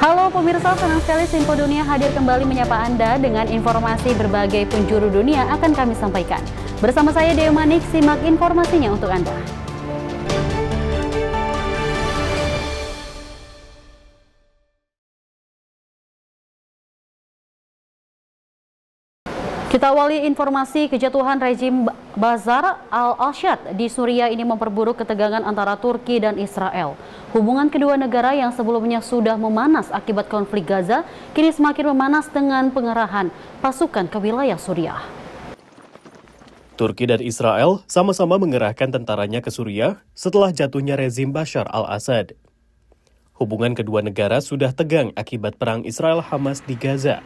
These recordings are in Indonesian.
Halo pemirsa, senang sekali Simpo Dunia hadir kembali menyapa Anda dengan informasi berbagai penjuru dunia akan kami sampaikan. Bersama saya Dewi Manik, simak informasinya untuk Anda. Kita awali informasi kejatuhan rezim Bashar al-Assad di Suriah ini memperburuk ketegangan antara Turki dan Israel. Hubungan kedua negara yang sebelumnya sudah memanas akibat konflik Gaza, kini semakin memanas dengan pengerahan pasukan ke wilayah Suriah. Turki dan Israel sama-sama mengerahkan tentaranya ke Suriah setelah jatuhnya rezim Bashar al-Assad. Hubungan kedua negara sudah tegang akibat perang Israel-Hamas di Gaza.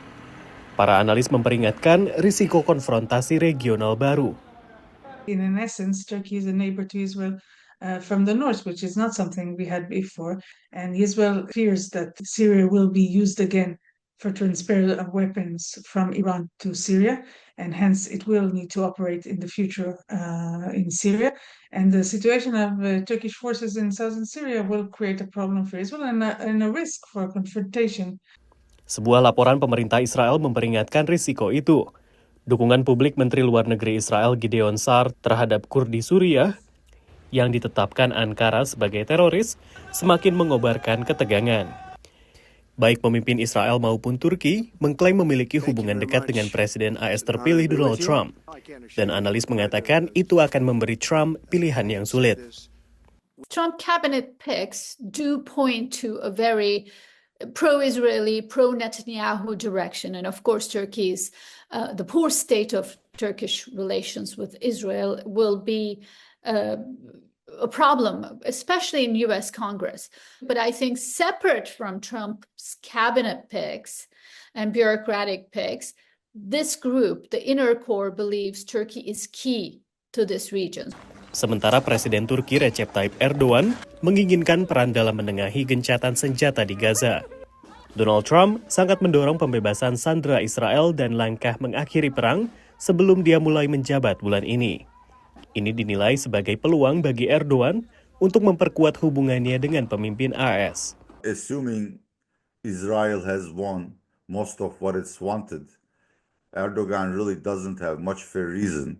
Para analis memperingatkan risiko konfrontasi regional baru. In essence, Turkey is a neighbor to Israel from the north, which is not something we had before. And Israel fears that Syria will be used again for transfer of weapons from Iran to Syria, and hence it will need to operate in the future in Syria. And the situation of Turkish forces in southern Syria will create a problem for Israel and a risk for confrontation. Sebuah laporan pemerintah Israel memperingatkan risiko itu. Dukungan publik Menteri Luar Negeri Israel Gideon Sa'ar terhadap Kurdi Suriah yang ditetapkan Ankara sebagai teroris semakin mengobarkan ketegangan. Baik pemimpin Israel maupun Turki mengklaim memiliki hubungan dekat dengan Presiden AS terpilih Donald Trump. Dan analis mengatakan itu akan memberi Trump pilihan yang sulit. Trump cabinet picks do point to a very pro-Israeli, pro-Netanyahu direction. And of course, Turkey's, the poor state of Turkish relations with Israel will be a problem, especially in U.S. Congress. But I think separate from Trump's cabinet picks and bureaucratic picks, this group, the inner core, believes Turkey is key to this region. Sementara Presiden Turki Recep Tayyip Erdogan menginginkan peran dalam menengahi gencatan senjata di Gaza. Donald Trump sangat mendorong pembebasan sandera Israel dan langkah mengakhiri perang sebelum dia mulai menjabat bulan ini. Ini dinilai sebagai peluang bagi Erdogan untuk memperkuat hubungannya dengan pemimpin AS. Assuming Israel has won most of what it's wanted, Erdogan really doesn't have much fair reason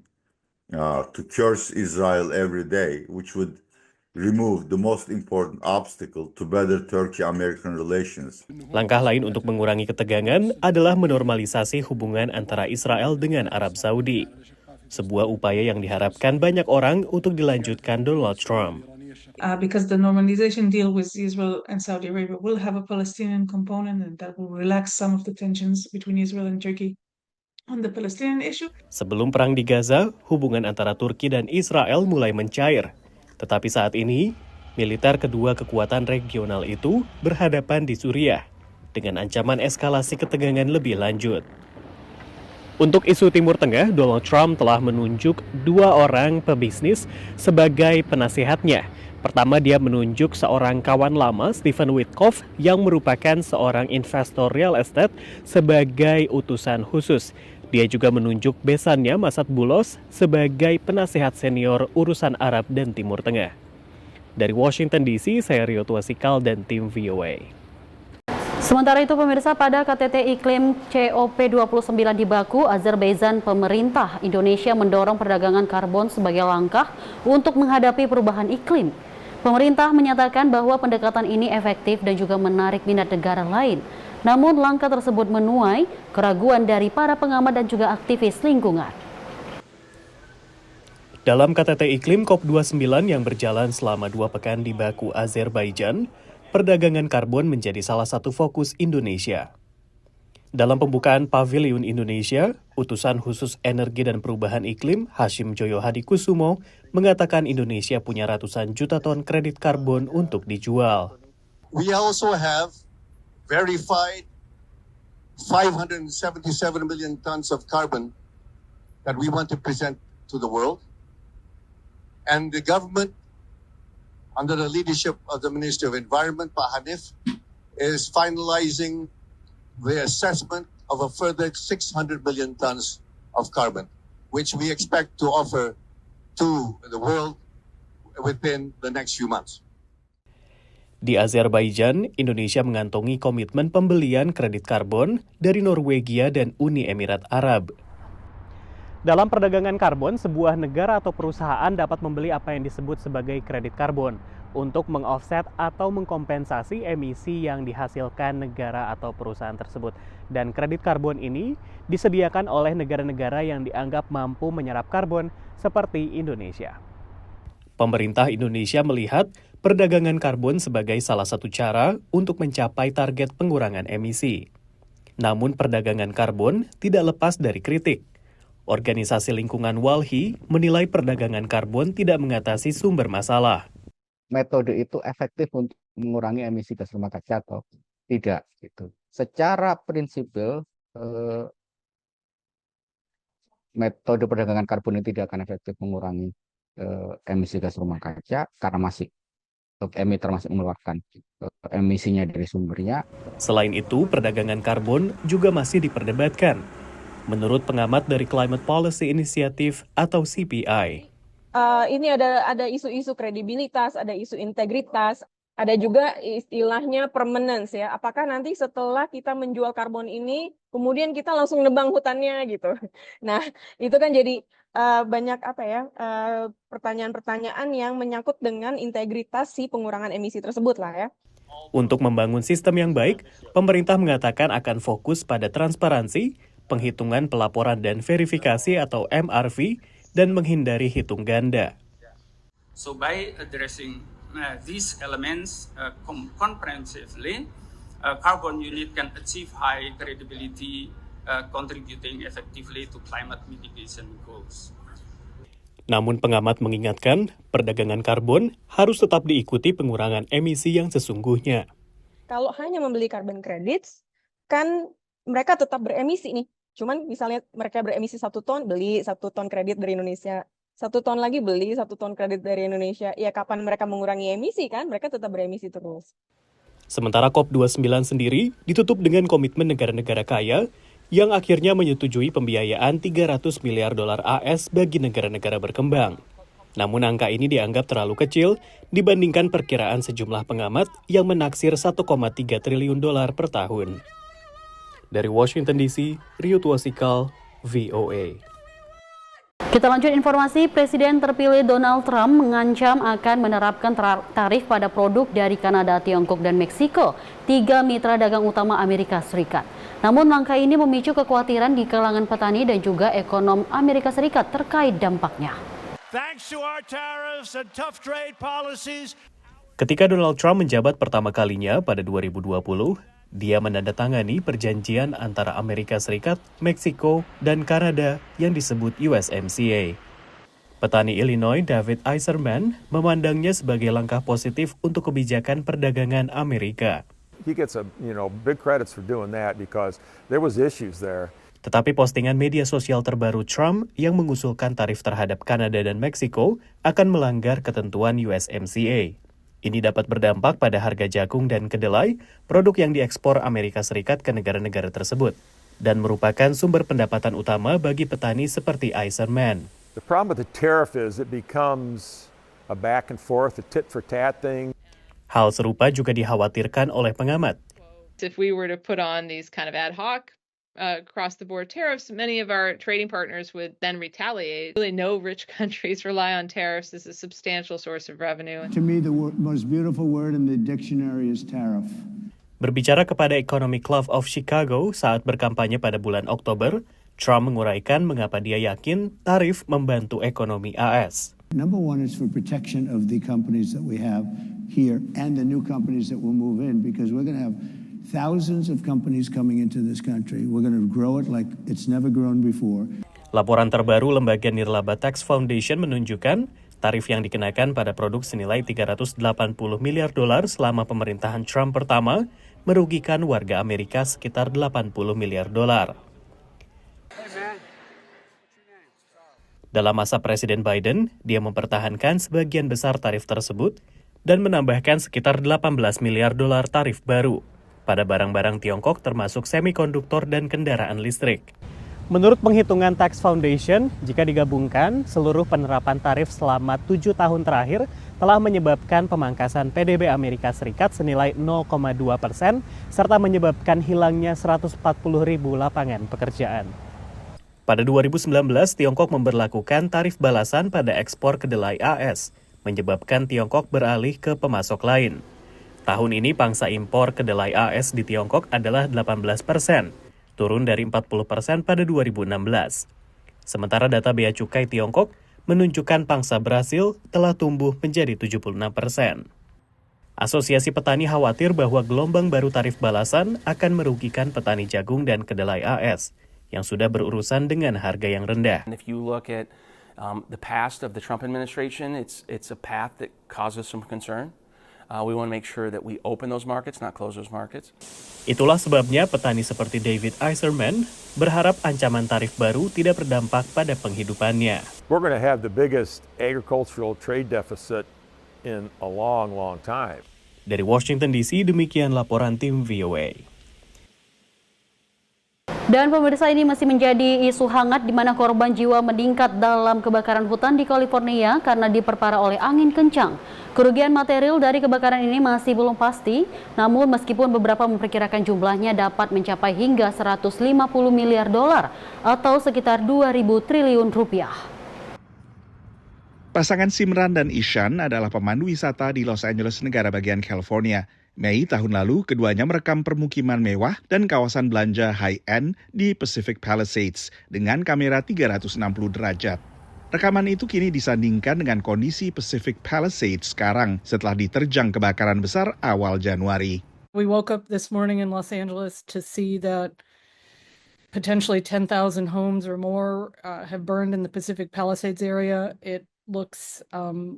to curse Israel every day, which would remove the most important obstacle to better Turkey-American relations. Langkah lain untuk mengurangi ketegangan adalah menormalisasi hubungan antara Israel dengan Arab Saudi. Sebuah upaya yang diharapkan banyak orang untuk dilanjutkan Donald Trump. Because the normalization deal with Israel and Saudi Arabia will have a Palestinian component, and that will relax some of the tensions between Israel and Turkey. On the Palestinian issue. Sebelum perang di Gaza, hubungan antara Turki dan Israel mulai mencair. Tetapi saat ini, militer kedua kekuatan regional itu berhadapan di Suriah dengan ancaman eskalasi ketegangan lebih lanjut. Untuk isu Timur Tengah, Donald Trump telah menunjuk 2 orang pebisnis sebagai penasihatnya. Pertama, dia menunjuk seorang kawan lama, Stephen Witkoff, yang merupakan seorang investor real estate sebagai utusan khusus. Dia juga menunjuk besannya, Masad Bulos, sebagai penasihat senior urusan Arab dan Timur Tengah. Dari Washington DC, saya Rio Tuasikal dan tim VOA. Sementara itu pemirsa, pada KTT Iklim COP29 di Baku, Azerbaijan, pemerintah Indonesia mendorong perdagangan karbon sebagai langkah untuk menghadapi perubahan iklim. Pemerintah menyatakan bahwa pendekatan ini efektif dan juga menarik minat negara lain. Namun langkah tersebut menuai keraguan dari para pengamat dan juga aktivis lingkungan. Dalam KTT Iklim COP29 yang berjalan selama 2 pekan di Baku, Azerbaijan, perdagangan karbon menjadi salah satu fokus Indonesia. Dalam pembukaan Pavilion Indonesia, Utusan Khusus Energi dan Perubahan Iklim Hashim Joyo Hadikusumo mengatakan Indonesia punya ratusan juta ton kredit karbon untuk dijual. We also have verified 577 million tons of carbon that we want to present to the world. And the government, under the leadership of the Minister of Environment, Pak Hanif, is finalizing the assessment of a further 600 million tons of carbon, which we expect to offer to the world within the next few months. Di Azerbaijan, Indonesia mengantongi komitmen pembelian kredit karbon dari Norwegia dan Uni Emirat Arab. Dalam perdagangan karbon, sebuah negara atau perusahaan dapat membeli apa yang disebut sebagai kredit karbon untuk mengoffset atau mengkompensasi emisi yang dihasilkan negara atau perusahaan tersebut. Dan kredit karbon ini disediakan oleh negara-negara yang dianggap mampu menyerap karbon seperti Indonesia. Pemerintah Indonesia melihat perdagangan karbon sebagai salah satu cara untuk mencapai target pengurangan emisi. Namun perdagangan karbon tidak lepas dari kritik. Organisasi lingkungan WALHI menilai perdagangan karbon tidak mengatasi sumber masalah. Metode itu efektif untuk mengurangi emisi gas rumah kaca atau tidak gitu. Secara prinsipil metode perdagangan karbon ini tidak akan efektif mengurangi emisi gas rumah kaca karena masih emitter masih mengeluarkan emisinya dari sumbernya. Selain itu, perdagangan karbon juga masih diperdebatkan. Menurut pengamat dari Climate Policy Initiative atau CPI. Ini ada isu-isu kredibilitas, ada isu integritas, ada juga istilahnya permanence ya. Apakah nanti setelah kita menjual karbon ini, kemudian kita langsung nebang hutannya gitu. Nah, itu kan jadi banyak pertanyaan-pertanyaan yang menyangkut dengan integritas si pengurangan emisi tersebut lah ya. Untuk membangun sistem yang baik, pemerintah mengatakan akan fokus pada transparansi, penghitungan pelaporan dan verifikasi atau MRV, dan menghindari hitung ganda. So by addressing these elements comprehensively, carbon unit can achieve high credibility, contributing effectively to climate mitigation goals. Namun pengamat mengingatkan, perdagangan karbon harus tetap diikuti pengurangan emisi yang sesungguhnya. Kalau hanya membeli carbon credits, kan mereka tetap beremisi nih. Cuman misalnya mereka beremisi 1 ton, beli 1 ton kredit dari Indonesia. 1 ton lagi beli 1 ton kredit dari Indonesia. Ya kapan mereka mengurangi emisi kan? Mereka tetap beremisi terus. Sementara COP29 sendiri ditutup dengan komitmen negara-negara kaya yang akhirnya menyetujui pembiayaan 300 miliar dolar AS bagi negara-negara berkembang. Namun angka ini dianggap terlalu kecil dibandingkan perkiraan sejumlah pengamat yang menaksir 1,3 triliun dolar per tahun. Dari Washington DC, Rio Tuasikal, VOA. Kita lanjut informasi, Presiden terpilih Donald Trump mengancam akan menerapkan tarif pada produk dari Kanada, Tiongkok, dan Meksiko, 3 mitra dagang utama Amerika Serikat. Namun langkah ini memicu kekhawatiran di kalangan petani dan juga ekonom Amerika Serikat terkait dampaknya. Ketika Donald Trump menjabat pertama kalinya pada 2020, dia menandatangani perjanjian antara Amerika Serikat, Meksiko, dan Kanada yang disebut USMCA. Petani Illinois David Eiserman memandangnya sebagai langkah positif untuk kebijakan perdagangan Amerika. He gets big credits for doing that because there was issues there. Tetapi postingan media sosial terbaru Trump yang mengusulkan tarif terhadap Kanada dan Meksiko akan melanggar ketentuan USMCA. Ini dapat berdampak pada harga jagung dan kedelai, produk yang diekspor Amerika Serikat ke negara-negara tersebut, dan merupakan sumber pendapatan utama bagi petani seperti Eiserman. The problem with the tariff is it becomes a back and forth, a tit for tat thing. Hal serupa juga dikhawatirkan oleh pengamat. If we were to put on these kind of ad hoc across-the-board tariffs, many of our trading partners would then retaliate. Really, no rich countries rely on tariffs as a substantial source of revenue. To me, the most beautiful word in the dictionary is tariff. Berbicara kepada Economic Club of Chicago saat berkampanye pada bulan Oktober, Trump menguraikan mengapa dia yakin tarif membantu ekonomi AS. Number one is for protection of the companies that we have here and the new companies that will move in, because we're going to have thousands of companies coming into this country. We're going to grow it like it's never grown before. Laporan terbaru lembaga Nirlaba Tax Foundation menunjukkan tarif yang dikenakan pada produk senilai 380 miliar dolar selama pemerintahan Trump pertama merugikan warga Amerika sekitar 80 miliar dolar. Dalam masa Presiden Biden, dia mempertahankan sebagian besar tarif tersebut dan menambahkan sekitar 18 miliar dolar tarif baru pada barang-barang Tiongkok termasuk semikonduktor dan kendaraan listrik. Menurut penghitungan Tax Foundation, jika digabungkan, seluruh penerapan tarif selama 7 tahun terakhir telah menyebabkan pemangkasan PDB Amerika Serikat senilai 0,2% serta menyebabkan hilangnya 140.000 lapangan pekerjaan. Pada 2019, Tiongkok memberlakukan tarif balasan pada ekspor kedelai AS, menyebabkan Tiongkok beralih ke pemasok lain. Tahun ini pangsa impor kedelai AS di Tiongkok adalah 18%, turun dari 40% pada 2016. Sementara data Bea Cukai Tiongkok menunjukkan pangsa Brasil telah tumbuh menjadi 76%. Asosiasi Petani khawatir bahwa gelombang baru tarif balasan akan merugikan petani jagung dan kedelai AS yang sudah berurusan dengan harga yang rendah. If you look at the past of the Trump administration, it's a path that causes some concern. We want to make sure that we open those markets, not close those markets. Itulah sebabnya petani seperti David Eiserman berharap ancaman tarif baru tidak berdampak pada penghidupannya. We're going to have the biggest agricultural trade deficit in a long, long time. Dari Washington DC, demikian laporan tim VOA. Dan pemirsa, ini masih menjadi isu hangat di mana korban jiwa meningkat dalam kebakaran hutan di California karena diperparah oleh angin kencang. Kerugian material dari kebakaran ini masih belum pasti, namun meskipun beberapa memperkirakan jumlahnya dapat mencapai hingga 150 miliar dolar atau sekitar 2.000 triliun rupiah. Pasangan Simran dan Ishan adalah pemandu wisata di Los Angeles, negara bagian California. Mei tahun lalu, keduanya merekam permukiman mewah dan kawasan belanja high-end di Pacific Palisades dengan kamera 360 derajat. Rekaman itu kini disandingkan dengan kondisi Pacific Palisades sekarang setelah diterjang kebakaran besar awal Januari. We woke up this morning in Los Angeles to see that potentially 10,000 homes or more have burned in the Pacific Palisades area. It looks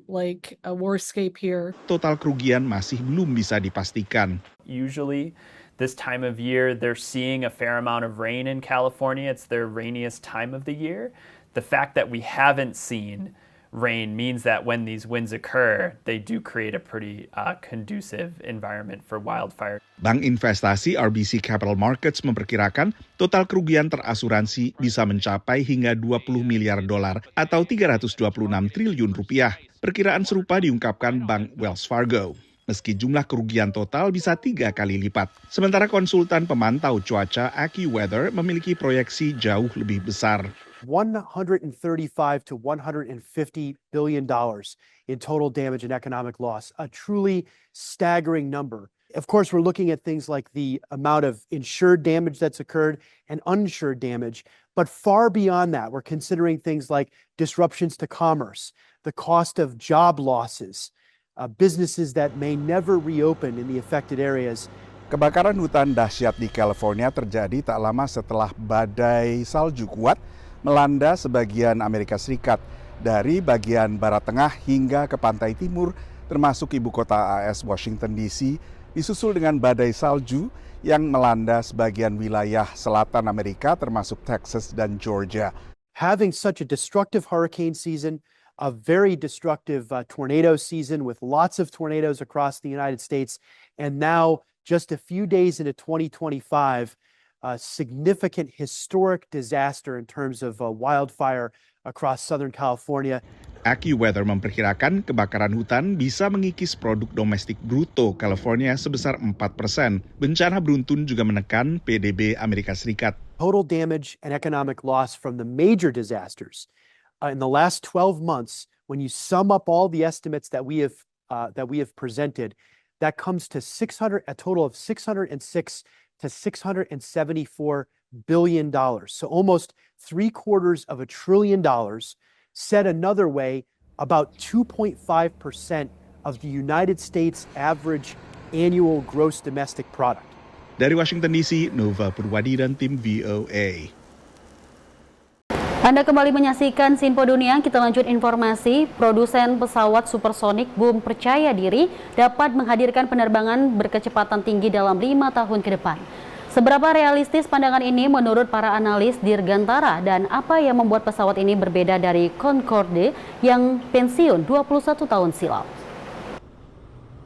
like a warscape here. Total kerugian masih belum bisa dipastikan. Usually this time of year they're seeing a fair amount of rain in California. It's their rainiest time of the year. The fact that we haven't seen rain means that when these winds occur, they do create a pretty conducive environment for wildfire. Bank investasi RBC Capital Markets memperkirakan total kerugian terasuransi bisa mencapai hingga 20 miliar dolar atau 326 triliun rupiah. Perkiraan serupa diungkapkan Bank Wells Fargo. Meski jumlah kerugian total bisa 3 kali lipat. Sementara konsultan pemantau cuaca AccuWeather memiliki proyeksi jauh lebih besar. $135 to $150 billion in total damage and economic loss, a truly staggering number. Of course, we're looking at things like the amount of insured damage that's occurred and uninsured damage, but far beyond that, we're considering things like disruptions to commerce, the cost of job losses, businesses that may never reopen in the affected areas. Kebakaran hutan dahsyat di California terjadi tak lama setelah badai salju kuat melanda sebagian Amerika Serikat dari bagian barat tengah hingga ke pantai timur termasuk ibu kota AS Washington DC, disusul dengan badai salju yang melanda sebagian wilayah selatan Amerika termasuk Texas dan Georgia. Having such a destructive hurricane season, a very destructive tornado season with lots of tornadoes across the United States, and now just a few days into 2025, a significant historic disaster in terms of wildfire across Southern California. AccuWeather memperkirakan kebakaran hutan bisa mengikis produk domestik bruto California sebesar 4%. Bencana beruntun juga menekan PDB Amerika Serikat. Total damage and economic loss from the major disasters in the last 12 months, when you sum up all the estimates that we have presented, that comes to a total of $606 to $674 billion. So almost $750 billion. Said another way, about 2.5% of the United States average annual gross domestic product. Dari Washington DC, Nova Purwadi dan tim VOA. Anda kembali menyaksikan Sinpo Dunia. Kita lanjut informasi. Produsen pesawat supersonik Boom percaya diri dapat menghadirkan penerbangan berkecepatan tinggi dalam 5 tahun ke depan. Seberapa realistis pandangan ini menurut para analis Dirgantara dan apa yang membuat pesawat ini berbeda dari Concorde yang pensiun 21 tahun silam?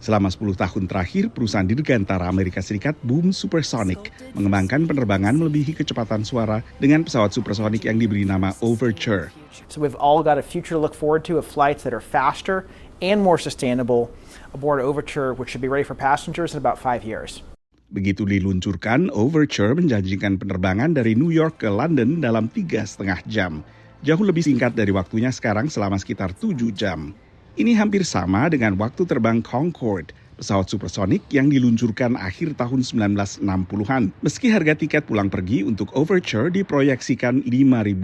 Selama 10 tahun terakhir, perusahaan dirgantara Amerika Serikat Boom Supersonic mengembangkan penerbangan melebihi kecepatan suara dengan pesawat supersonik yang diberi nama Overture. So we've all got a future to look forward to of flights that are faster and more sustainable aboard Overture, which should be ready for passengers in about 5 years. Begitu diluncurkan, Overture menjanjikan penerbangan dari New York ke London dalam 3,5 jam. Jauh lebih singkat dari waktunya sekarang selama sekitar 7 jam. Ini hampir sama dengan waktu terbang Concorde, pesawat supersonik yang diluncurkan akhir tahun 1960-an. Meski harga tiket pulang pergi untuk Overture diproyeksikan $5.000,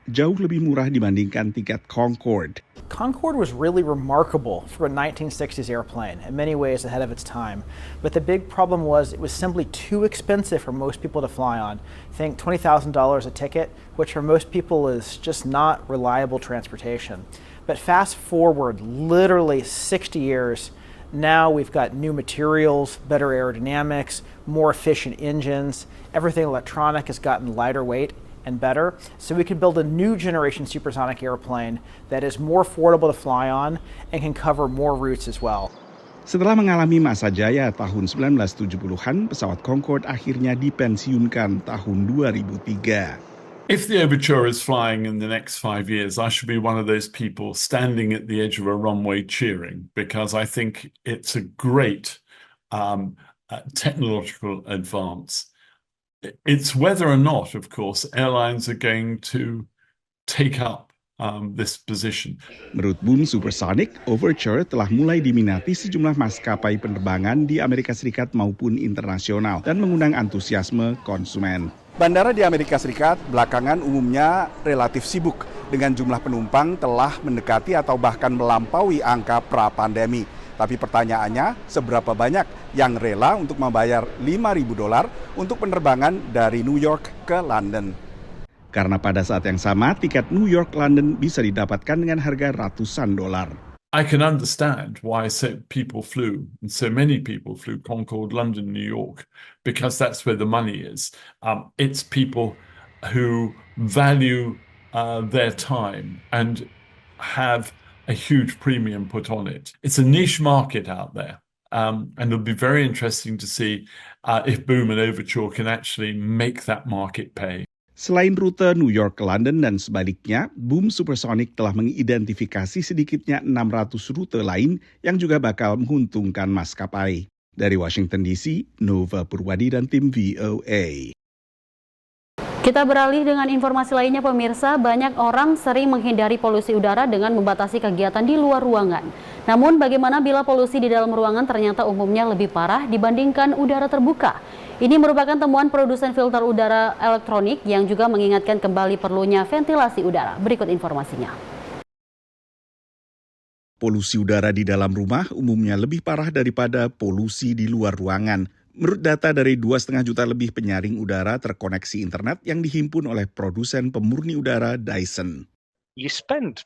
jauh lebih murah dibandingkan tiket Concorde. Concorde was really remarkable for a 1960s airplane, in many ways ahead of its time. But the big problem was it was simply too expensive for most people to fly on. Think $20,000 a ticket, which for most people is just not reliable transportation. But fast forward literally 60 years, now we've got new materials, better aerodynamics, more efficient engines. Everything electronic has gotten lighter weight and better. So we can build a new generation supersonic airplane that is more affordable to fly on and can cover more routes as well. Setelah mengalami masa jaya tahun 1970-an, pesawat Concorde akhirnya dipensiunkan tahun 2003. If the Overture is flying in the next 5 years, I should be one of those people standing at the edge of a runway cheering, because I think it's a great technological advance. It's whether or not, of course, airlines are going to take up this position. Menurut Boom Supersonic, Overture telah mulai diminati sejumlah maskapai penerbangan di Amerika Serikat maupun internasional dan mengundang antusiasme konsumen. Bandara di Amerika Serikat belakangan umumnya relatif sibuk dengan jumlah penumpang telah mendekati atau bahkan melampaui angka pra-pandemi. Tapi pertanyaannya, seberapa banyak yang rela untuk membayar $5.000 untuk penerbangan dari New York ke London? Karena pada saat yang sama, tiket New York-London bisa didapatkan dengan harga ratusan dolar. I can understand why so many people flew Concorde, London, New York, because that's where the money is. It's people who value their time and have a huge premium put on it. It's a niche market out there. And it'll be very interesting to see if Boom and Overture can actually make that market pay. Selain rute New York ke London dan sebaliknya, Boom Supersonic telah mengidentifikasi sedikitnya 600 rute lain yang juga bakal menguntungkan maskapai. Dari Washington DC, Nova Purwadi dan tim VOA. Kita beralih dengan informasi lainnya pemirsa, banyak orang sering menghindari polusi udara dengan membatasi kegiatan di luar ruangan. Namun bagaimana bila polusi di dalam ruangan ternyata umumnya lebih parah dibandingkan udara terbuka? Ini merupakan temuan produsen filter udara elektronik yang juga mengingatkan kembali perlunya ventilasi udara. Berikut informasinya. Polusi udara di dalam rumah umumnya lebih parah daripada polusi di luar ruangan. Menurut data dari 2,5 juta lebih penyaring udara terkoneksi internet yang dihimpun oleh produsen pemurni udara Dyson. You spend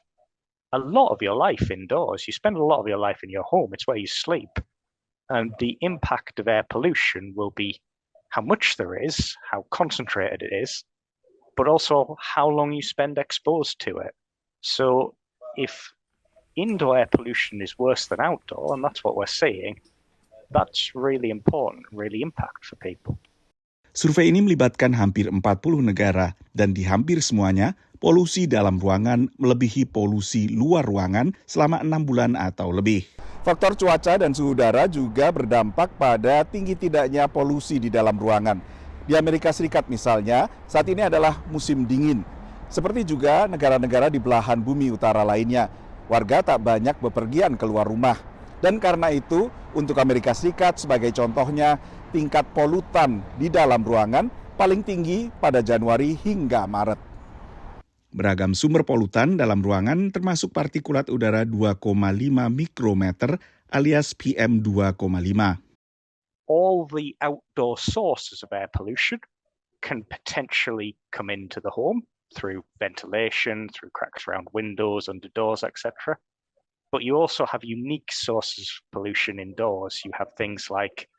a lot of your life indoors. You spend a lot of your life in your home. It's where you sleep. And the impact of air pollution will be how much there is, how concentrated it is, but also how long you spend exposed to it. So if indoor air pollution is worse than outdoor, and that's what we're seeing, that's really important, really impact for people. Survei ini melibatkan hampir 40 negara dan di hampir semuanya polusi dalam ruangan melebihi polusi luar ruangan selama 6 bulan atau lebih. Faktor cuaca dan suhu udara juga berdampak pada tinggi tidaknya polusi di dalam ruangan. Di Amerika Serikat misalnya, saat ini adalah musim dingin. Seperti juga negara-negara di belahan bumi utara lainnya, warga tak banyak bepergian keluar rumah. Dan karena itu, untuk Amerika Serikat sebagai contohnya, tingkat polutan di dalam ruangan paling tinggi pada Januari hingga Maret. Beragam sumber polutan dalam ruangan termasuk partikulat udara 2,5 mikrometer alias PM2,5. All the outdoor sources of air pollution can potentially come into the home through ventilation, through cracks around windows, under doors, etc. But you also have unique sources of pollution indoors. You have things like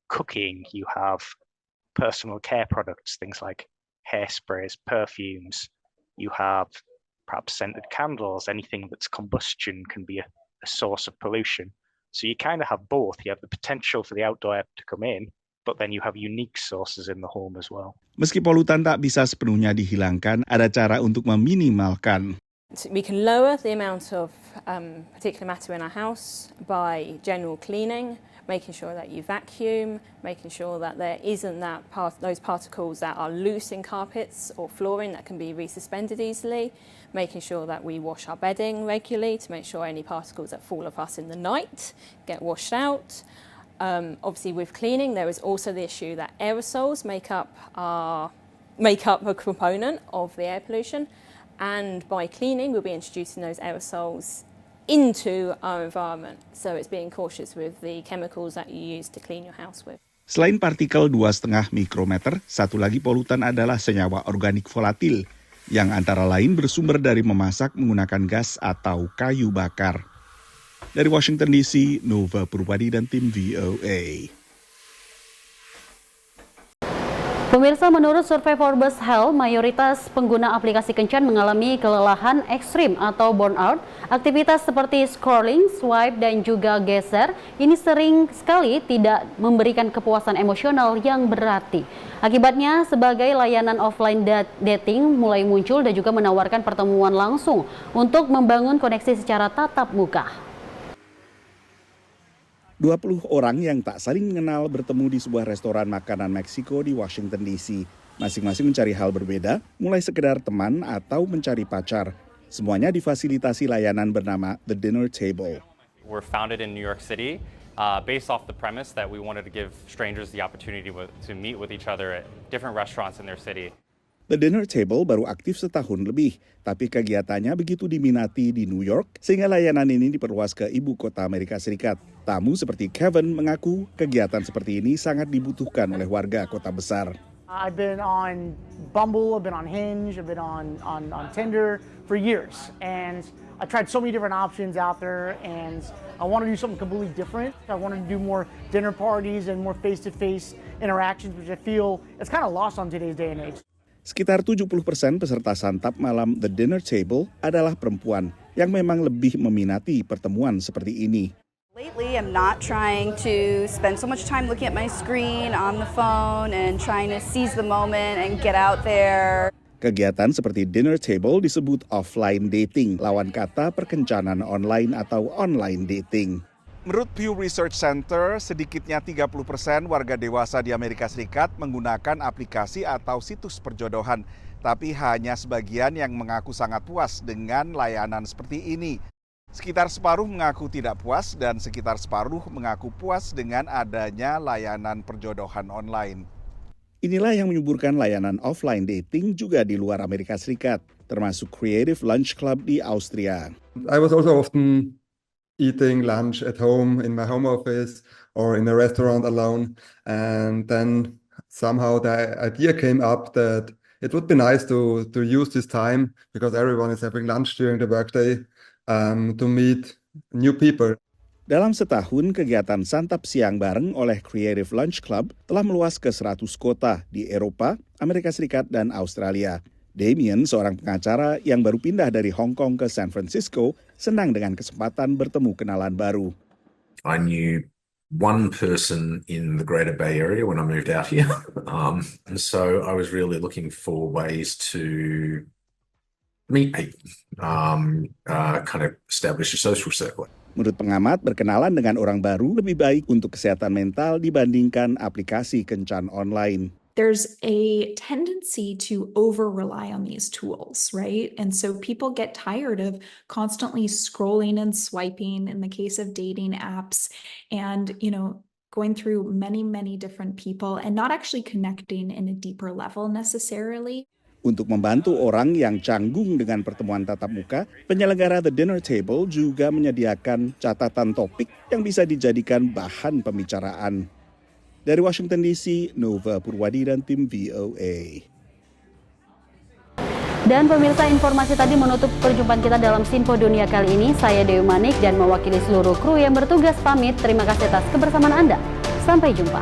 cooking, you have personal care products, things like hairsprays, perfumes. You have perhaps scented candles, anything that's combustion can be a source of pollution. So you kind of have both. You have the potential for the outdoor air to come in, but then you have unique sources in the home as well. Meski polutan tak bisa sepenuhnya dihilangkan, ada cara untuk meminimalkan. We can lower the amount of particulate matter in our house by general cleaning, making sure that you vacuum, making sure that there isn't those particles that are loose in carpets or flooring that can be resuspended easily, making sure that we wash our bedding regularly to make sure any particles that fall off us in the night get washed out. Obviously with cleaning there is also the issue that aerosols make up a component of the air pollution. And by cleaning, we'll be introducing those aerosols into our environment. So it's being cautious with the chemicals that you use to clean your house with. Selain partikel 2,5 mikrometer, satu lagi polutan adalah senyawa organik volatil yang antara lain bersumber dari memasak menggunakan gas atau kayu bakar. Dari Washington DC, Nova Purwadi dan tim VOA. Pemirsa, menurut survei Forbes Health, mayoritas pengguna aplikasi kencan mengalami kelelahan ekstrim atau burnout. Aktivitas seperti scrolling, swipe, dan juga geser ini sering sekali tidak memberikan kepuasan emosional yang berarti. Akibatnya, sebagai layanan offline dating mulai muncul dan juga menawarkan pertemuan langsung untuk membangun koneksi secara tatap muka. 20 orang yang tak saling mengenal bertemu di sebuah restoran makanan Meksiko di Washington DC. Masing-masing mencari hal berbeda, mulai sekedar teman atau mencari pacar. Semuanya difasilitasi layanan bernama The Dinner Table. We're founded in New York City, based off the premise that we wanted to give strangers the opportunity to meet with each other at different restaurants in their city. The Dinner Table baru aktif setahun lebih, tapi kegiatannya begitu diminati di New York, sehingga layanan ini diperluas ke ibu kota Amerika Serikat. Tamu seperti Kevin mengaku kegiatan seperti ini sangat dibutuhkan oleh warga kota besar. I've been on Bumble, I've been on Hinge, I've been on Tinder for years, and I tried so many different options out there, and I want to do something completely different. I wanted to do more dinner parties and more face-to-face interactions, which I feel is kind of lost on today's day and age. Sekitar 70% peserta santap malam The Dinner Table adalah perempuan yang memang lebih meminati pertemuan seperti ini. Lately, I'm not trying to spend so much time looking at my screen on the phone and trying to seize the moment and get out there. Kegiatan seperti Dinner Table disebut offline dating, lawan kata perkencanan online atau online dating. Menurut Pew Research Center, sedikitnya 30% warga dewasa di Amerika Serikat menggunakan aplikasi atau situs perjodohan. Tapi hanya sebagian yang mengaku sangat puas dengan layanan seperti ini. Sekitar separuh mengaku tidak puas dan sekitar separuh mengaku puas dengan adanya layanan perjodohan online. Inilah yang menyuburkan layanan offline dating juga di luar Amerika Serikat, termasuk Creative Lunch Club di Austria. I was also often eating lunch at home in my home office or in a restaurant alone, and then somehow the idea came up that it would be nice to use this time, because everyone is having lunch during the workday, to meet new people. Dalam setahun, kegiatan santap siang bareng oleh Creative Lunch Club telah meluas ke 100 kota di Eropa, Amerika Serikat, dan Australia. Damien, seorang pengacara yang baru pindah dari Hong Kong ke San Francisco, senang dengan kesempatan bertemu kenalan baru. I knew one person in the Greater Bay Area when I moved out here, and so I was really looking for ways to meet people, kind of establish a social circle. Menurut pengamat, berkenalan dengan orang baru lebih baik untuk kesehatan mental dibandingkan aplikasi kencan online. There's a tendency to over-rely on these tools, right? And so people get tired of constantly scrolling and swiping in the case of dating apps and, going through many, many different people and not actually connecting in a deeper level necessarily. Untuk membantu orang yang canggung dengan pertemuan tatap muka, penyelenggara The Dinner Table juga menyediakan catatan topik yang bisa dijadikan bahan pembicaraan. Dari Washington DC, Nova Purwadi dan tim VOA. Dan pemirsa, informasi tadi menutup perjumpaan kita dalam Sinpo Dunia kali ini. Saya Dewi Manik dan mewakili seluruh kru yang bertugas pamit. Terima kasih atas kebersamaan Anda. Sampai jumpa.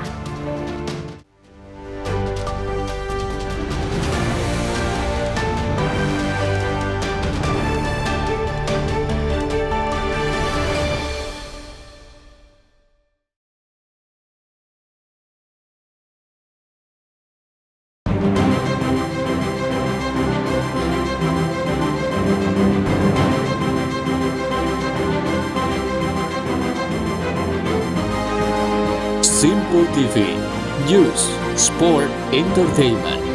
Simple TV, News, Sport, Entertainment.